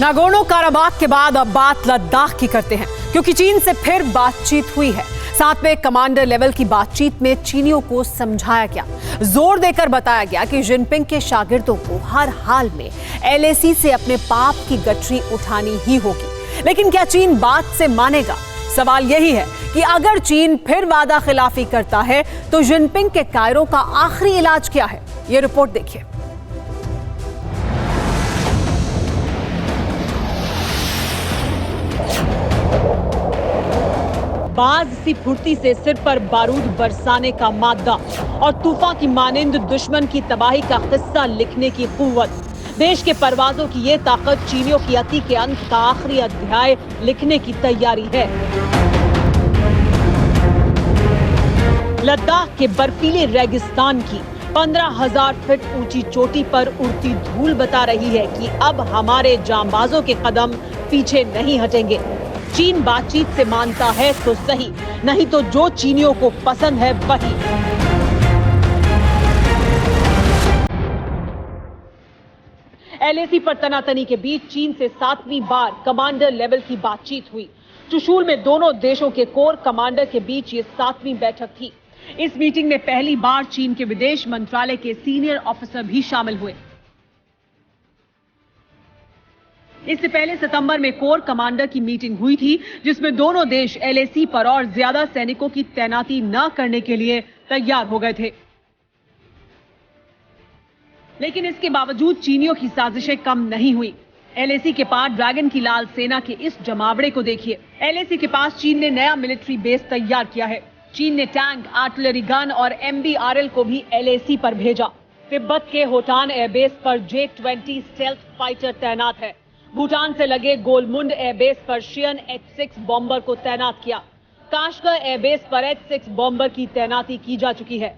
Nagorno Karabakh के बाद अब बात लद्दाख की करते हैं, क्योंकि चीन से फिर बातचीत हुई है। साथ में कमांडर लेवल की बातचीत में चीनियों को समझाया गया, जोर देकर बताया गया कि जिनपिंग के शागिर्दों को हर हाल में एलएसी से अपने पाप की गठरी उठानी ही होगी। लेकिन क्या चीन बात से मानेगा? सवाल यही है कि अगर चीन फिर वादा खिलाफी करता है तो जिनपिंग के कायरों का आखिरी इलाज क्या है? ये रिपोर्ट देखिए। बाज सी फुर्ती से सिर पर बारूद बरसाने का मादा और तूफान की मानिंद दुश्मन की तबाही का किस्सा लिखने की कुव्वत, देश के परवाजों की ये ताकत चीनियों की अति के अंत का आखिरी अध्याय लिखने की तैयारी है। लद्दाख के बर्फीले रेगिस्तान की 15,000 फीट ऊंची चोटी पर उड़ती धूल बता रही है कि अब हमारे जांबाजों के कदम पीछे नहीं हटेंगे। चीन बातचीत से मानता है तो सही, नहीं तो जो चीनियों को पसंद है वही। एलएसी पर तनातनी के बीच चीन से 7वीं बार कमांडर लेवल की बातचीत हुई। चुशूल में दोनों देशों के कोर कमांडर के बीच ये 7वीं बैठक थी। इस मीटिंग में पहली बार चीन के विदेश मंत्रालय के सीनियर ऑफिसर भी शामिल हुए। इससे पहले सितंबर में कोर कमांडर की मीटिंग हुई थी, जिसमें दोनों देश एलएसी पर और ज्यादा सैनिकों की तैनाती न करने के लिए तैयार हो गए थे। लेकिन इसके बावजूद चीनियों की साजिशें कम नहीं हुई। एलएसी के पास ड्रैगन की लाल सेना के इस जमावड़े को देखिए। एलएसी के पास चीन ने नया मिलिट्री बेस तैयार किया है। चीन ने टैंक, आर्टिलरी गन और MBRL को भी एलएसी पर भेजा। तिब्बत के होटान एयरबेस पर J-20 स्टेल्थ फाइटर तैनात है। भूटान से लगे गोलमुंड एयरबेस पर शियन H-6 बॉम्बर को तैनात किया। काशगर एयरबेस पर H-6 बॉम्बर की तैनाती की जा चुकी है।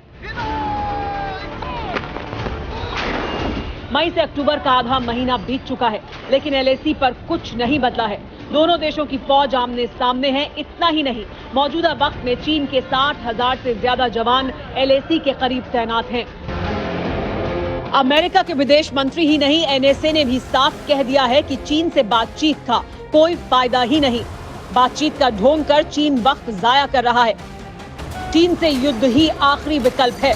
मई से अक्टूबर का आधा महीना बीत चुका है, लेकिन एलएसी पर कुछ नहीं बदला है। दोनों देशों की फौज आमने सामने है। इतना ही नहीं, मौजूदा वक्त में चीन के 60,000 से ज्यादा जवान एलएसी के करीब तैनात हैं। अमेरिका के विदेश मंत्री ही नहीं, एनएसए ने भी साफ कह दिया है कि चीन से बातचीत का कोई फायदा ही नहीं। बातचीत का ढोंग कर चीन वक्त जाया कर रहा है। चीन से युद्ध ही आखिरी विकल्प है।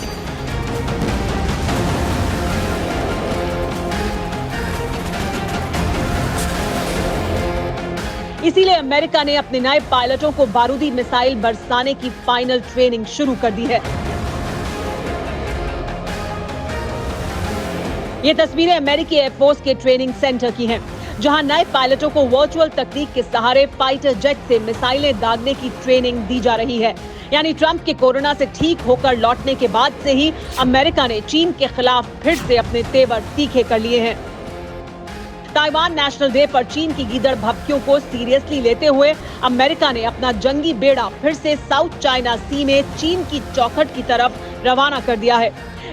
इसीलिए अमेरिका ने अपने नए पायलटों को बारूदी मिसाइल बरसाने की फाइनल ट्रेनिंग शुरू कर दी है। ये तस्वीरें अमेरिकी एयरफोर्स के ट्रेनिंग सेंटर की हैं, जहां नए पायलटों को वर्चुअल तकनीक के सहारे फाइटर जेट से मिसाइलें दागने की ट्रेनिंग दी जा रही है। यानी ट्रंप के कोरोना से ठीक होकर लौटने के बाद से ही अमेरिका ने चीन के खिलाफ फिर से अपने तेवर तीखे कर लिए हैं। ताइवान नेशनल डे पर चीन की गीदड़ भभकियों को सीरियसली लेते हुए अमेरिका ने अपना जंगी बेड़ा फिर से साउथ चाइना सी में चीन की चौखट की तरफ रवाना कर दिया है।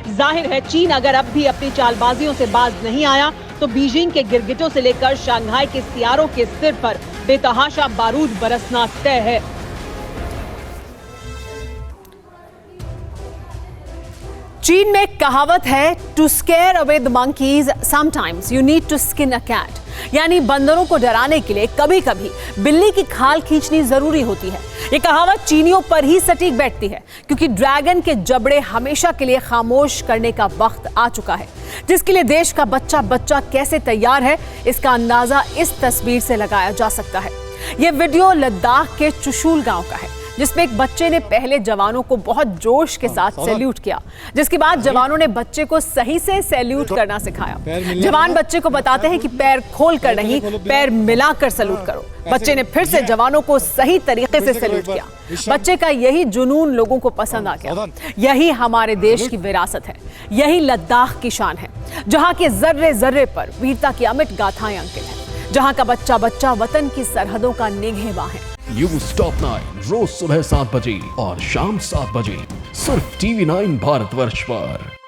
जाहिर है, चीन अगर अब भी अपनी चालबाजियों से बाज नहीं आया तो बीजिंग के गिरगिटों से लेकर शंघाई के सियारों के सिर पर बेतहाशा बारूद बरसना तय है। चीन में कहावत है, to scare away the monkeys sometimes you need to skin a cat, यानी बंदरों को डराने के लिए कभी कभी बिल्ली की खाल खींचनी जरूरी होती है। ये कहावत चीनियों पर ही सटीक बैठती है, क्योंकि ड्रैगन के जबड़े हमेशा के लिए खामोश करने का वक्त आ चुका है, जिसके लिए देश का बच्चा बच्चा कैसे तैयार है, इसका अंदाजा इस तस्वीर से लगाया जा सकता है। ये वीडियो लद्दाख के चुशूल गांव का है, जिसमें एक बच्चे ने पहले जवानों को बहुत जोश के साथ सैल्यूट किया, जिसके बाद जवानों ने बच्चे को सही से सैल्यूट करना सिखाया। जवान बच्चे को बताते हैं कि पैर खोल कर नहीं, पैर मिलाकर सैल्यूट करो। बच्चे ने फिर से जवानों को सही तरीके से सैल्यूट किया। बच्चे का यही जुनून लोगों को पसंद आ गया। यही हमारे देश की विरासत है, यही लद्दाख की शान है, जहाँ के जर्रे जर्रे पर वीरता की अमिट गाथाएं अंकित है, जहाँ का बच्चा बच्चा वतन की सरहदों का निगहबान है। न्यूज़ टॉप 9 रोज सुबह 7 बजे और शाम 7 बजे सिर्फ TV9 भारतवर्ष पर।